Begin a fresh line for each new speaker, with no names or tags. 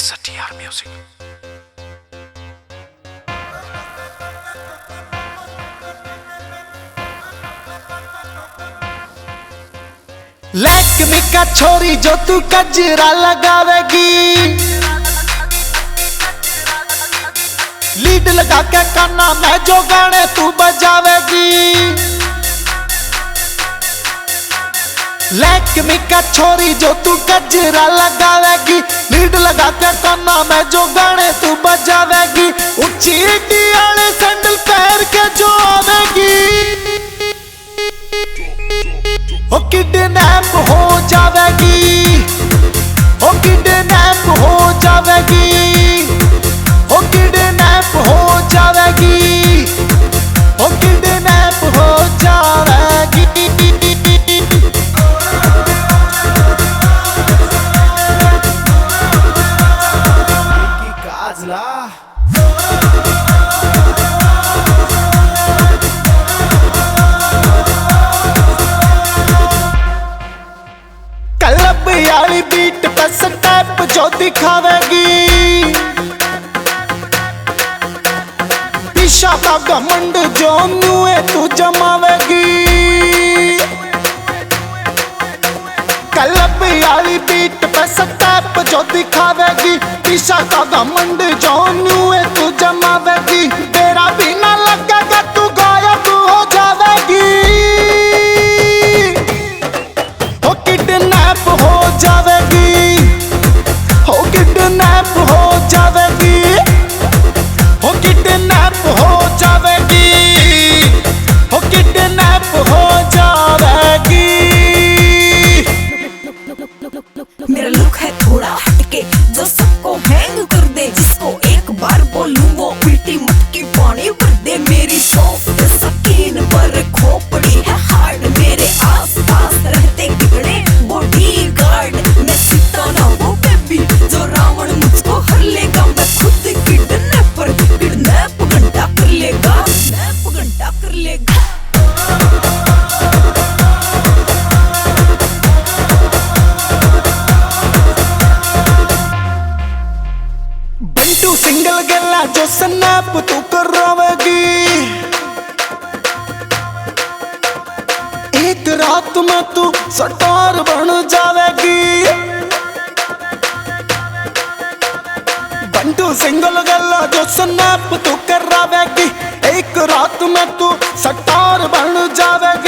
STR Music।
Lakme का छोरी जो तू कजरा लगावेगी, लीड लगा के काना में जो गाने तू बजावेगी। लैक्मी का छोरी जो तू कजरा लगावेगी, लीड लगा के काना में जो गाने तू बजावेगी। ऊंची ईटी वाले सैंडल पैर के जो आवेगी, ओ किडनैप हो जावेगी, ओ किडनैप हो जावेगी, ओ किडनैप हो जावेगी, ओ किडनैप हो जावेगी। काजला क्लब याली बीट पे स्टेप जो दिखावेगी, पीछा का घमंड जो न्यूए तू जमावेगी। क्लब याली बीट पे स्टेप जो दिखावेगी, पीछा का घमंड जो न्यूए तू जमावेगी। तेरा भी ना लगेगा तू गायब हो जावेगी, किडनैप हो जावेगी, हो किडनैप हो जावेगी, हो किडनैप हो जावेगी, हो किडनैप हो जावेगी।
मेरा लुक है थोड़ा हटके जो सबको हैंग कर दे, जिसको एक बार बोलूं वो उल्टी मटकी पानी भर दे। मेरी सॉफ्ट स्किन पर खोपड़ी है हार्ड, मेरे आसपास रहते कितने बॉडीगार्ड। मैं सीता ना वो बेबी जो रावण मुझको हर लेगा, मैं खुद किडनैपर, किडनैप घंटा कर लेगा, किडनैप घंटा कर लेगा।
बंटू सिंगल गला जो स्नैप तू करावेगी, एक रात में तू स्टार बन जावेगी। बंटू सिंगल गला जो स्नैप तू करावेगी, एक रात में तू स्टार बन जावेगी।